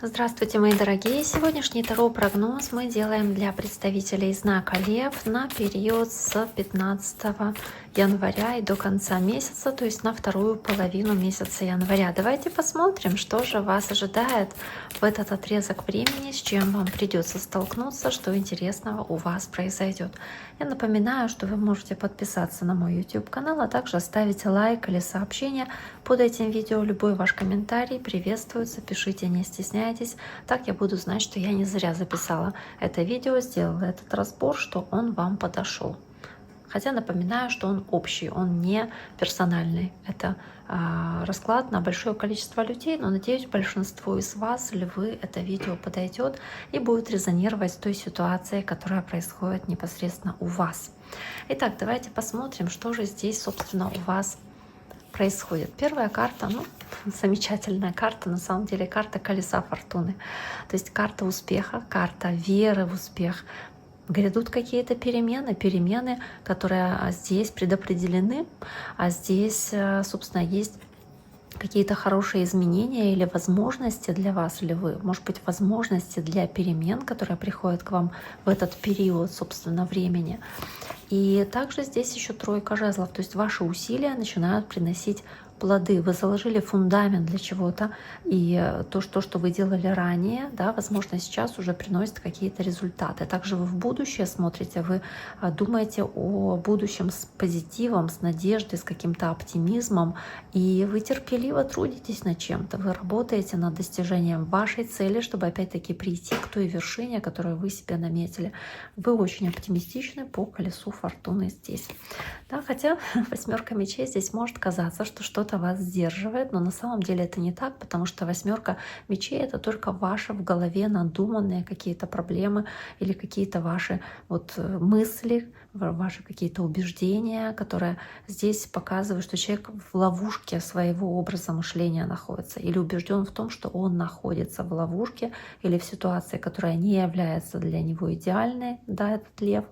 Здравствуйте, мои дорогие! Сегодняшний таро-прогноз мы делаем для представителей знака Лев на период с 15 января и до конца месяца, то есть на вторую половину месяца января. Давайте посмотрим, что же вас ожидает в этот отрезок времени, с чем вам придется столкнуться, что интересного у вас произойдет. Я напоминаю, что вы можете подписаться на мой YouTube-канал, а также оставить лайк или сообщение под этим видео. Любой ваш комментарий приветствуется, пишите, не стесняйтесь. Так я буду знать, что я не зря записала это видео, сделала этот разбор, что он вам подошел. Хотя напоминаю, что он общий, он не персональный. Это расклад на большое количество людей, но надеюсь, большинству из вас, или вы, это видео подойдет и будет резонировать с той ситуацией, которая происходит непосредственно у вас. Итак, давайте посмотрим, что же здесь, собственно, у вас происходит. Первая карта, замечательная карта, на самом деле карта колеса фортуны. То есть карта успеха, карта веры в успех. Грядут какие-то перемены, которые здесь предопределены, а здесь, собственно, есть какие-то хорошие изменения или возможности для вас, или вы, может быть, возможности для перемен, которые приходят к вам в этот период, собственно, времени. И также здесь еще тройка жезлов, то есть ваши усилия начинают приносить плоды. Вы заложили фундамент для чего-то, и то, что вы делали ранее, да, возможно, сейчас уже приносит какие-то результаты. Также вы в будущее смотрите, вы думаете о будущем с позитивом, с надеждой, с каким-то оптимизмом, и вы терпеливо трудитесь над чем-то, вы работаете над достижением вашей цели, чтобы опять-таки прийти к той вершине, которую вы себе наметили. Вы очень оптимистичны по колесу фортуны здесь. Да, хотя восьмерка мечей здесь может казаться, что что-то вас сдерживает, но на самом деле это не так, потому что восьмерка мечей — это только ваши в голове надуманные какие-то проблемы или какие-то ваши мысли, ваши какие-то убеждения, которые здесь показывают, что человек в ловушке своего образа мышления находится или убежден в том, что он находится в ловушке или в ситуации, которая не является для него идеальной, да, этот лев,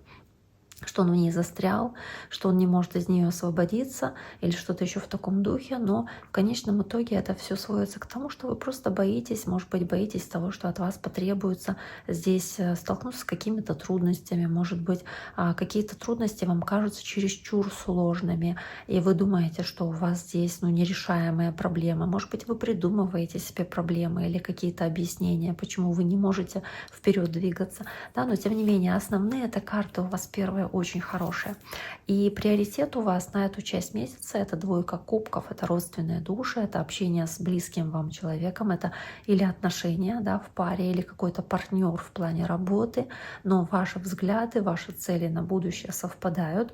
что он в ней застрял, что он не может из нее освободиться или что-то еще в таком духе, но в конечном итоге это все сводится к тому, что вы просто боитесь, может быть, боитесь того, что от вас потребуется здесь столкнуться с какими-то трудностями, может быть, какие-то трудности вам кажутся чересчур сложными, и вы думаете, что у вас здесь нерешаемые проблемы, может быть, вы придумываете себе проблемы или какие-то объяснения, почему вы не можете вперед двигаться, да, но тем не менее основные это карты у вас первые очень хорошая. И приоритет у вас на эту часть месяца — это двойка кубков, это родственные души, это общение с близким вам человеком, это или отношения, да, в паре, или какой-то партнер в плане работы, но ваши взгляды, ваши цели на будущее совпадают.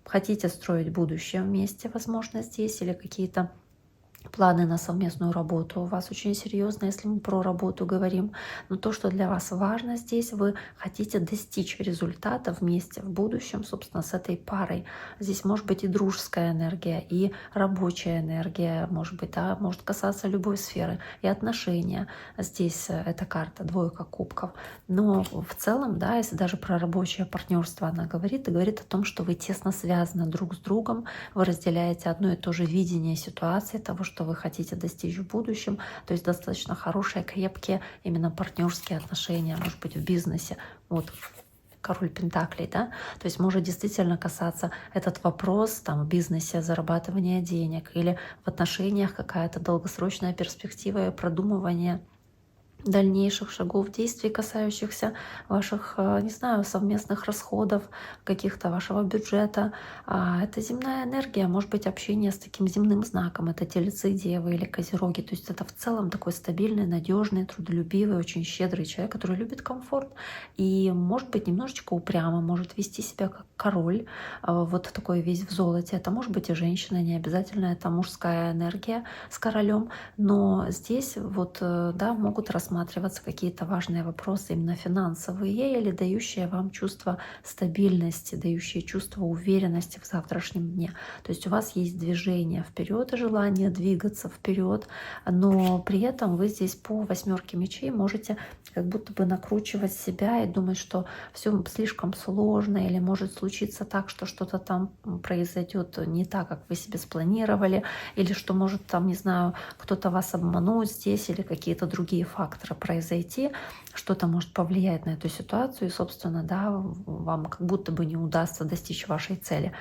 Хотите строить будущее вместе, возможно, здесь, или какие-то планы на совместную работу у вас очень серьезно, если мы про работу говорим. Но то, что для вас важно здесь, вы хотите достичь результата вместе в будущем, собственно, с этой парой. Здесь может быть и дружеская энергия, и рабочая энергия, может быть, да, может касаться любой сферы, и отношения. Здесь эта карта двойка кубков. Но в целом, да, если даже про рабочее партнерство она говорит, и говорит о том, что вы тесно связаны друг с другом, вы разделяете одно и то же видение ситуации, того, что вы хотите достичь в будущем, то есть достаточно хорошие, крепкие именно партнерские отношения, может быть, в бизнесе. Вот король пентаклей, да, то есть может действительно касаться этот вопрос там в бизнесе, зарабатывания денег или в отношениях какая-то долгосрочная перспектива и продумывание дальнейших шагов, действий, касающихся ваших, не знаю, совместных расходов, каких-то вашего бюджета. Это земная энергия, может быть, общение с таким земным знаком, это Тельцы, Девы или Козероги. То есть это в целом такой стабильный, надежный, трудолюбивый, очень щедрый человек, который любит комфорт и может быть немножечко упрямо, может вести себя как король, вот такой весь в золоте. Это может быть и женщина, не обязательно это мужская энергия с королем, но здесь да, могут рассматриваться какие-то важные вопросы именно финансовые или дающие вам чувство стабильности, дающие чувство уверенности в завтрашнем дне. То есть у вас есть движение вперед и желание двигаться вперед, но при этом вы здесь по восьмерке мечей можете как будто бы накручивать себя и думать, что все слишком сложно или может случиться так, что что-то там произойдет не так, как вы себе спланировали, или что может там, не знаю, кто-то вас обмануть здесь или какие-то другие факторы быстро произойти, что-то может повлиять на эту ситуацию, и, собственно, да, вам как будто бы не удастся достичь вашей цели.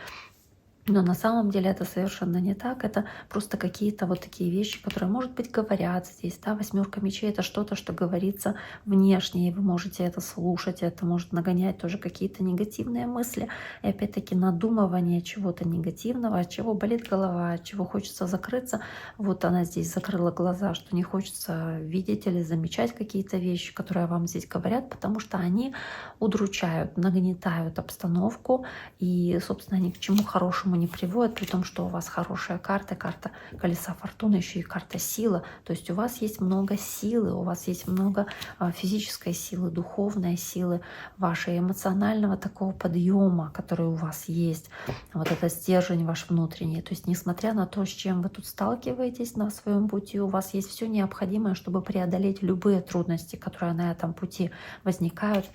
Но на самом деле это совершенно не так. Это просто какие-то вот такие вещи, которые, может быть, говорят здесь. Да? 8 мечей — это что-то, что говорится внешне, и вы можете это слушать. Это может нагонять тоже какие-то негативные мысли. И опять-таки надумывание чего-то негативного, от чего болит голова, от чего хочется закрыться. Вот она здесь закрыла глаза, что не хочется видеть или замечать какие-то вещи, которые вам здесь говорят, потому что они удручают, нагнетают обстановку, и, собственно, ни к чему хорошему не приводит, при том, что у вас хорошая карта колеса фортуны, еще и карта сила. То есть у вас есть много силы, у вас есть много физической силы, духовной силы, вашей эмоционального такого подъема, который у вас есть. Вот этот стержень ваш внутренний. То есть несмотря на то, с чем вы тут сталкиваетесь на своем пути, у вас есть все необходимое, чтобы преодолеть любые трудности, которые на этом пути возникают.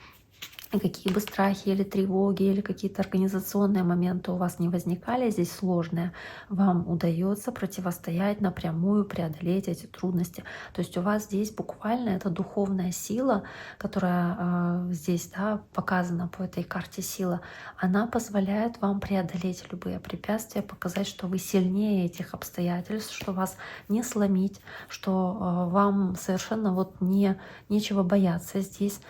И какие бы страхи или тревоги, или какие-то организационные моменты у вас не возникали, здесь сложные, вам удается противостоять напрямую, преодолеть эти трудности. То есть у вас здесь буквально эта духовная сила, которая здесь, да, показана по этой карте сила, она позволяет вам преодолеть любые препятствия, показать, что вы сильнее этих обстоятельств, что вас не сломить, что вам совершенно вот нечего бояться здесь.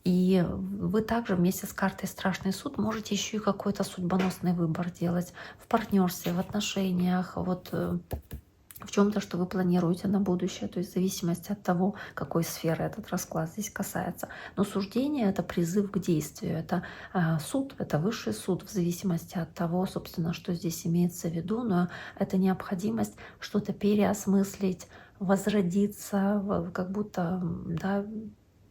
И вы также вместе с картой «Страшный суд» можете еще и какой-то судьбоносный выбор делать в партнерстве, в отношениях, вот в чем-то, что вы планируете на будущее, то есть в зависимости от того, какой сферы этот расклад здесь касается. Но суждение — это призыв к действию, это суд, это высший суд, в зависимости от того, собственно, что здесь имеется в виду, но это необходимость что-то переосмыслить, возродиться, как будто, да,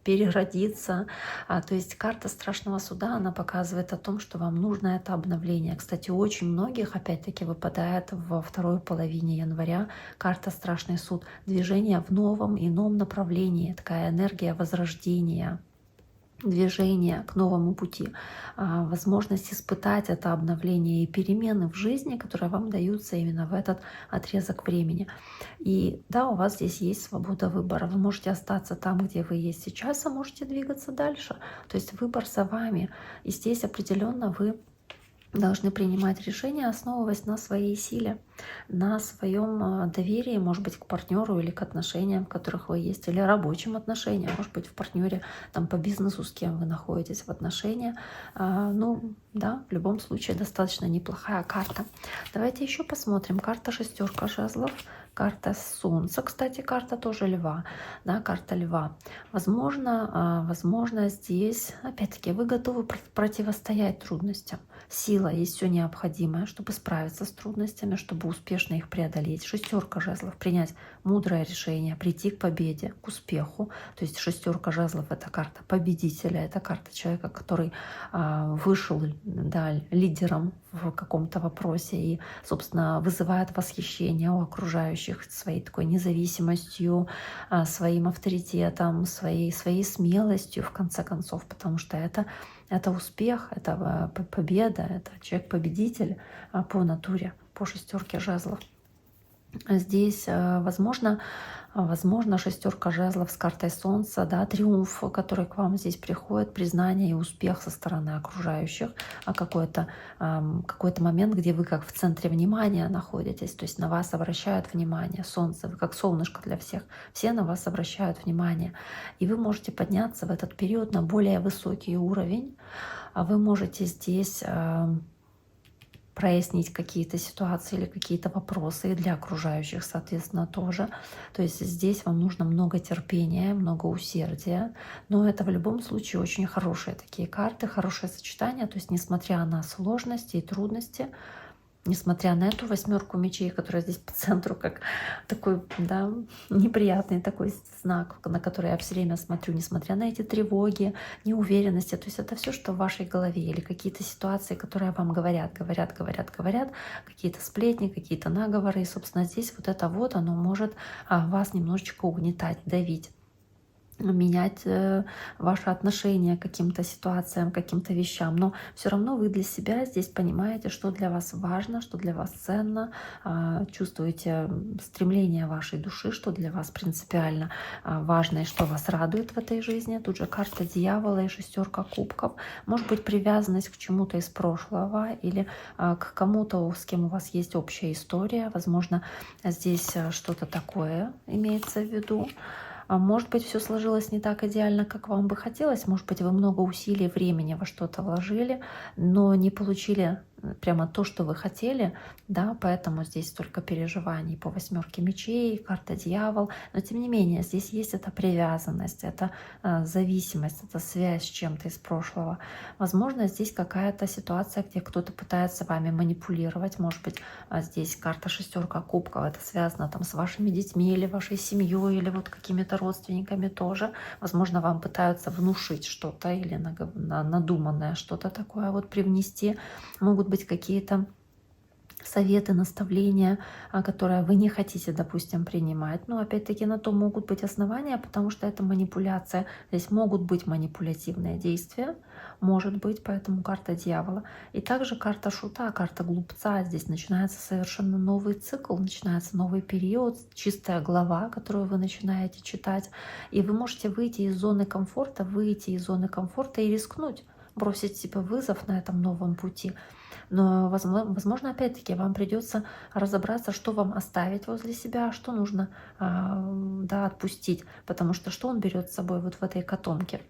переродиться. То есть карта страшного суда, она показывает о том, что вам нужно это обновление. Кстати, у очень многих, опять-таки, выпадает во второй половине января карта страшный суд. Движение в новом, ином направлении, такая энергия возрождения, движение к новому пути, возможность испытать это обновление и перемены в жизни, которые вам даются именно в этот отрезок времени. И да, у вас здесь есть свобода выбора. Вы можете остаться там, где вы есть сейчас, а можете двигаться дальше. То есть выбор за вами. И здесь определенно вы должны принимать решения, основываясь на своей силе, на своем доверии, может быть, к партнеру или к отношениям, в которых вы есть, или рабочим отношениям, может быть, в партнере там, по бизнесу, с кем вы находитесь в отношениях. Ну, да, в любом случае достаточно неплохая карта. Давайте еще посмотрим. Карта «Шестерка жезлов», карта Солнца, кстати, карта тоже Льва, да, карта Льва. Возможно, здесь, опять-таки, вы готовы противостоять трудностям. Сила есть все необходимое, чтобы справиться с трудностями, чтобы успешно их преодолеть. Шестерка жезлов — принять мудрое решение, прийти к победе, к успеху. То есть шестерка жезлов — это карта победителя, это карта человека, который вышел, да, лидером в каком-то вопросе и, собственно, вызывает восхищение у окружающих своей такой независимостью, своим авторитетом, своей смелостью, в конце концов, потому что это успех, это победа, это человек-победитель по натуре, по шестерке жезлов. Здесь, возможно, шестерка жезлов с картой Солнца, да, триумф, который к вам здесь приходит, признание и успех со стороны окружающих, какой-то момент, где вы как в центре внимания находитесь, то есть на вас обращают внимание. Солнце, вы как солнышко для всех, все на вас обращают внимание. И вы можете подняться в этот период на более высокий уровень, вы можете здесь прояснить какие-то ситуации или какие-то вопросы, и для окружающих, соответственно, тоже. То есть здесь вам нужно много терпения, много усердия, но это в любом случае очень хорошие такие карты, хорошее сочетание. То есть несмотря на сложности и трудности, несмотря на эту 8 мечей, которая здесь по центру, как такой, да, неприятный такой знак, на который я все время смотрю, несмотря на эти тревоги, неуверенности, то есть это все, что в вашей голове, или какие-то ситуации, которые вам говорят, какие-то сплетни, какие-то наговоры, и, собственно, здесь вот это вот, оно может вас немножечко угнетать, давить. менять ваше отношение к каким-то ситуациям, к каким-то вещам, но все равно вы для себя здесь понимаете, что для вас важно, что для вас ценно, чувствуете стремление вашей души, что для вас принципиально важно и что вас радует в этой жизни. Тут же карта дьявола и шестерка кубков. Может быть, привязанность к чему-то из прошлого или к кому-то, с кем у вас есть общая история. Возможно, здесь что-то такое имеется в виду. Может быть, все сложилось не так идеально, как вам бы хотелось. Может быть, вы много усилий, времени во что-то вложили, но не получили прямо то, что вы хотели, да, поэтому здесь столько переживаний по восьмерке мечей, карта дьявол. Но тем не менее, здесь есть эта привязанность, это зависимость, это связь с чем-то из прошлого. Возможно, здесь какая-то ситуация, где кто-то пытается вами манипулировать. Может быть, здесь карта шестерка кубков, это связано там с вашими детьми или вашей семьей, или вот какими-то родственниками тоже. Возможно, вам пытаются внушить что-то или надуманное что-то такое вот привнести. Могут быть какие-то советы, наставления, которые вы не хотите, допустим, принимать. Но опять-таки на то могут быть основания, потому что это манипуляция. Здесь могут быть манипулятивные действия, может быть, поэтому карта дьявола. И также карта шута, карта глупца. Здесь начинается совершенно новый цикл, начинается новый период, чистая глава, которую вы начинаете читать. И вы можете выйти из зоны комфорта и рискнуть, бросить себе вызов на этом новом пути. Но, возможно, опять-таки, вам придется разобраться, что вам оставить возле себя, а что нужно да, отпустить, потому что что он берет с собой вот в этой котомке.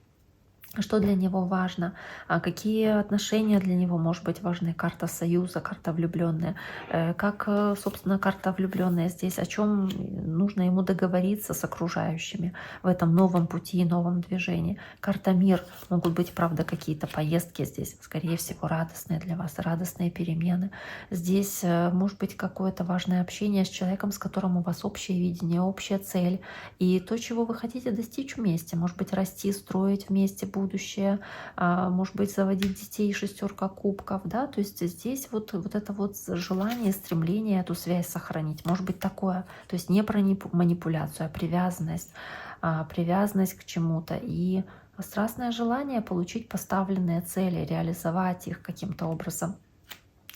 Что для него важно, какие отношения для него, может быть, важны. Карта союза, карта влюбленная. Как, собственно, карта влюбленная здесь, о чем нужно ему договориться с окружающими в этом новом пути и новом движении. Карта мир. Могут быть, правда, какие-то поездки здесь, скорее всего, радостные для вас, радостные перемены. Здесь может быть какое-то важное общение с человеком, с которым у вас общее видение, общая цель. И то, чего вы хотите достичь вместе. Может быть, расти, строить вместе будущее, может быть, заводить детей, шестерка кубков, да, то есть здесь вот это вот желание, стремление эту связь сохранить, может быть такое, то есть не про манипуляцию, а привязанность к чему-то и страстное желание получить поставленные цели, реализовать их каким-то образом.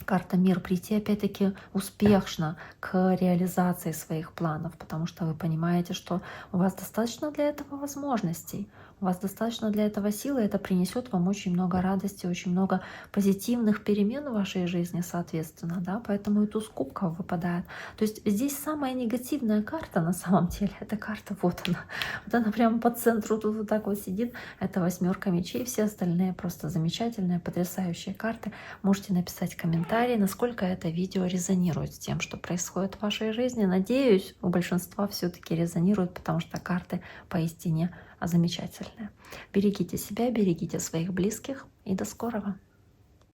Карта мир, прийти опять-таки успешно к реализации своих планов, потому что вы понимаете, что у вас достаточно для этого возможностей, у вас достаточно для этого силы, это принесет вам очень много радости, очень много позитивных перемен в вашей жизни, соответственно, да, поэтому и туз кубков выпадает. То есть здесь самая негативная карта на самом деле, эта карта, вот она прямо по центру тут вот так вот сидит, это восьмерка мечей, все остальные просто замечательные, потрясающие карты. Можете написать комментарий, насколько это видео резонирует с тем, что происходит в вашей жизни. Надеюсь, у большинства все-таки резонирует, потому что карты поистине замечательные. Берегите себя, берегите своих близких и до скорого!